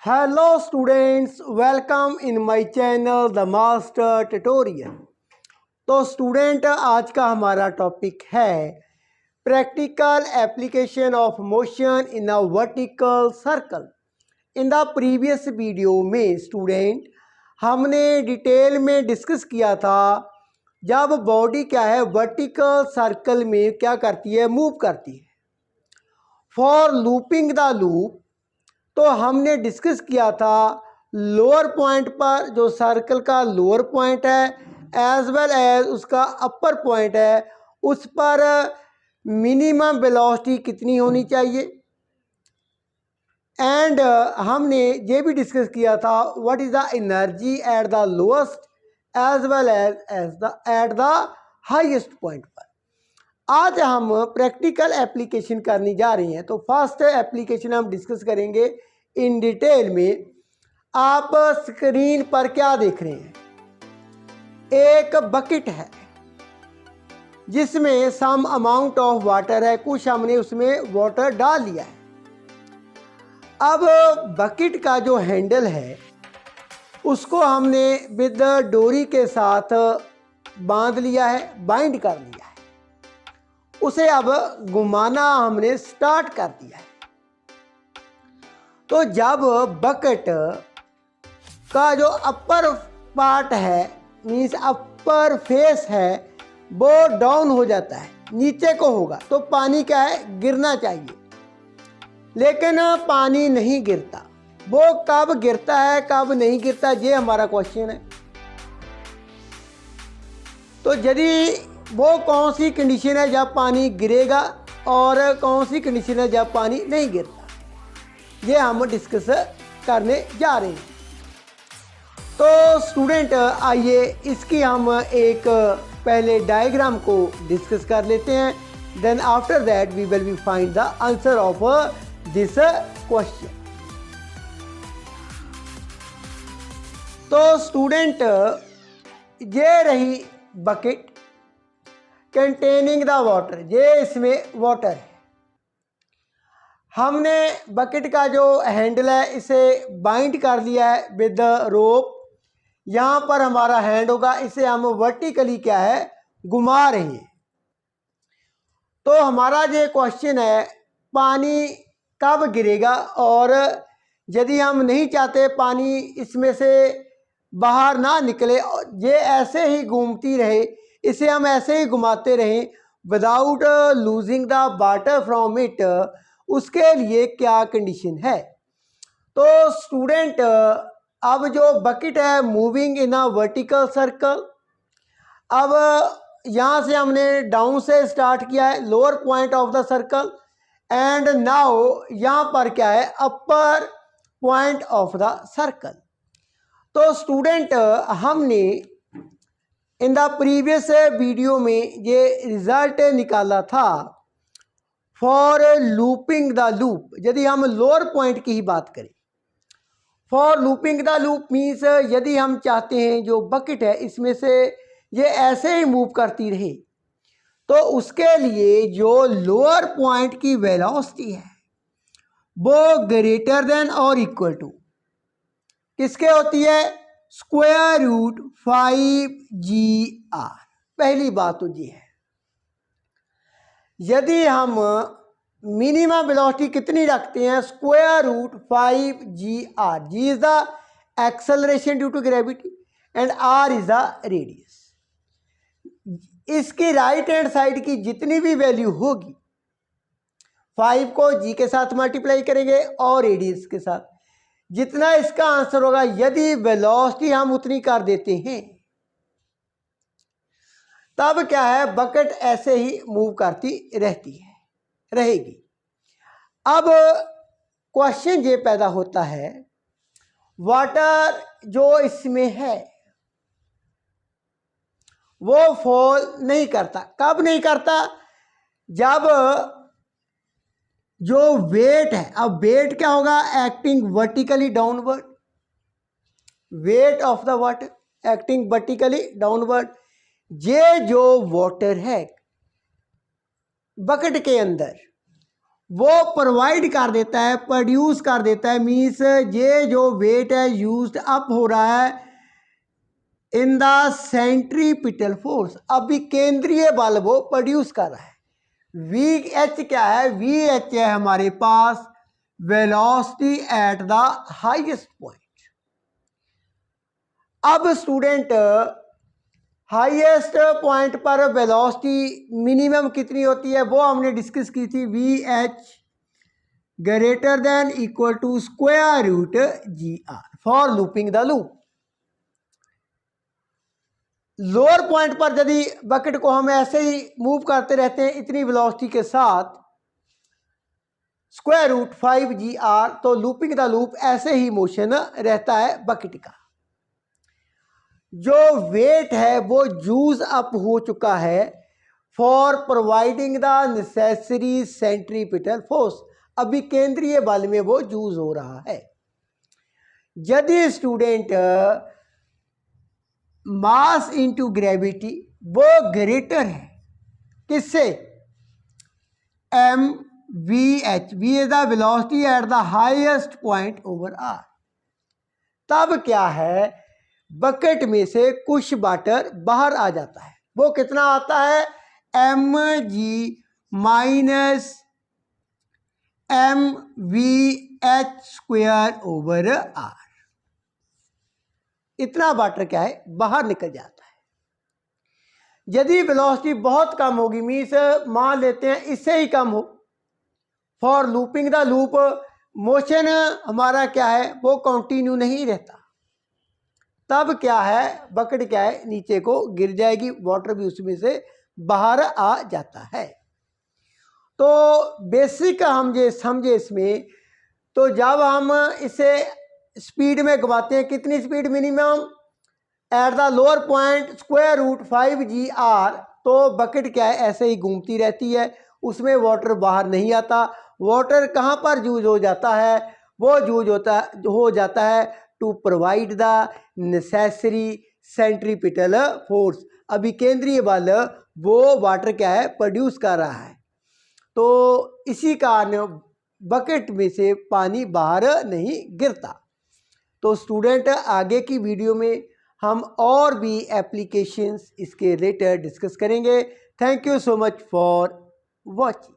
Hello students, welcome in my channel the master tutorial. तो student, आज का हमारा टॉपिक है practical application of motion in a vertical circle. In the previous video में student हमने detail में discuss किया था जब बॉडी क्या है वर्टिकल सर्कल में क्या करती है, मूव करती है। फॉर लूपिंग द लूप तो हमने डिस्कस किया था लोअर पॉइंट पर जो सर्कल का लोअर पॉइंट है एज वेल एज उसका अपर पॉइंट है, उस पर मिनिमम वेलोसिटी कितनी होनी चाहिए। एंड हमने ये भी डिस्कस किया था what is the energy at the lowest as well as at the highest point पर। आज हम प्रैक्टिकल एप्लीकेशन करने जा रहे हैं। तो फर्स्ट एप्लीकेशन हम डिस्कस करेंगे इन डिटेल में। आप स्क्रीन पर क्या देख रहे हैं, एक बकेट है जिसमें सम अमाउंट ऑफ वाटर है, कुछ हमने उसमें वाटर डाल लिया है। अब बकेट का जो हैंडल है उसको हमने विद डोरी के साथ बांध लिया है, बाइंड कर लिया है। उसे अब घुमाना हमने स्टार्ट कर दिया है। तो जब बकेट का जो अपर पार्ट है मीन्स अपर फेस है वो डाउन हो जाता है, नीचे को होगा, तो पानी क्या है, गिरना चाहिए, लेकिन पानी नहीं गिरता। वो कब गिरता है कब नहीं गिरता, ये हमारा क्वेश्चन है। तो यदि वो कौन सी कंडीशन है जब पानी गिरेगा और कौन सी कंडीशन है जब पानी नहीं गिरता, ये हम डिस्कस करने जा रहे हैं। तो स्टूडेंट आइए इसकी हम एक पहले डायग्राम को डिस्कस कर लेते हैं, then after that we will be find the answer of this question. तो स्टूडेंट ये रही बकेट कंटेनिंग द वाटर, ये इसमें वाटर है। हमने बकेट का जो हैंडल है इसे बाइंड कर लिया है विद रोप। यहाँ पर हमारा हैंड होगा, इसे हम वर्टिकली क्या है, घुमा रहे हैं। तो हमारा ये क्वेश्चन है पानी कब गिरेगा, और यदि हम नहीं चाहते पानी इसमें से बाहर ना निकले, ये ऐसे ही घूमती रहे, इसे हम ऐसे ही घुमाते रहें without losing the water from it, उसके लिए क्या कंडीशन है। तो स्टूडेंट अब जो बकेट है moving in a vertical circle, अब यहाँ से हमने डाउन से स्टार्ट किया है, lower point of the circle, and now यहाँ पर क्या है, अपर पॉइंट ऑफ द सर्कल। तो स्टूडेंट हमने इन द प्रीवियस वीडियो में ये रिजल्ट निकाला था फॉर लूपिंग द लूप। यदि हम लोअर पॉइंट की ही बात करें, for looping the loop means यदि हम चाहते हैं जो बकेट है इसमें से ये ऐसे ही मूव करती रहे, तो उसके लिए जो लोअर पॉइंट की वेलोसिटी है वो ग्रेटर देन और इक्वल टू किसके होती है, स्क्वायर रूट 5GR। पहली बात तो ये है, यदि हम मिनिमम वेलोसिटी कितनी रखते हैं, square root 5GR। G is the acceleration due to gravity and R is the radius. इसकी राइट हैंड साइड की जितनी भी वैल्यू होगी, 5 को G के साथ मल्टीप्लाई करेंगे और रेडियस के साथ, जितना इसका आंसर होगा, यदि वेलोसिटी हम उतनी कर देते हैं तब क्या है, बकेट ऐसे ही मूव करती रहेगी। अब क्वेश्चन ये पैदा होता है, वाटर जो इसमें है वो फॉल नहीं करता। कब नहीं करता, जब जो वेट है, अब वेट क्या होगा, acting vertically downward, weight of the water acting vertically downward. ये जो वाटर है बकेट के अंदर वो प्रोवाइड कर देता है, प्रोड्यूस कर देता है, मीन्स ये जो वेट है यूज्ड अप हो रहा है इन द सेंट्रीपिटल फोर्स, अभी केंद्रीय बल वो प्रोड्यूस कर रहा है। वी एच क्या है, वी एच है हमारे पास velocity at the highest point. अब स्टूडेंट हाईएस्ट पॉइंट पर वेलोसिटी मिनिमम कितनी होती है वो हमने डिस्कस की थी, V H greater than equal to square root G R for looping the loop. Lower point पर यदि बकेट को हम ऐसे ही मूव करते रहते हैं इतनी वेलोसिटी के साथ स्क्वायर रूट 5 जी आर, तो लूपिंग द लूप ऐसे ही मोशन रहता है बकेट का। जो वेट है वो यूज अप हो चुका है for providing the necessary centripetal force, अभी केंद्रीय बल में वो यूज हो रहा है। यदि स्टूडेंट मास इनटू ग्रेविटी वो ग्रेटर है किससे, M V H, V is the velocity at the highest point over R, तब क्या है बकेट में से कुछ वाटर बाहर आ जाता है। वो कितना आता है, M G minus M V H square over R, इतना वाटर क्या है बाहर निकल जाता है। यदि वेलोसिटी बहुत कम होगी, मीन्स मान लेते हैं इससे ही कम हो, for looping the loop motion हमारा क्या है वो कंटिन्यू नहीं रहता, तब क्या है बकेट क्या है नीचे को गिर जाएगी, वाटर भी उसमें से बाहर आ जाता है। तो बेसिक हम ये समझे इसमें, तो जब हम इसे स्पीड में घुमाते हैं, कितनी speed minimum, at the lower point square root 5 G R, तो बकेट क्या है ऐसे ही घूमती रहती है, उसमें वाटर बाहर नहीं आता। वाटर कहाँ पर यूज हो जाता है, वो यूज हो जाता है to provide the necessary centripetal force, अभी केंद्रीय बल वो वाटर क्या है प्रोड्यूस कर रहा है, तो इसी कारण बकेट में से पानी बाहर नहीं गिरता। तो स्टूडेंट आगे की वीडियो में हम और भी एप्लीकेशंस इसके रिलेटेड डिस्कस करेंगे। Thank you so much for watching.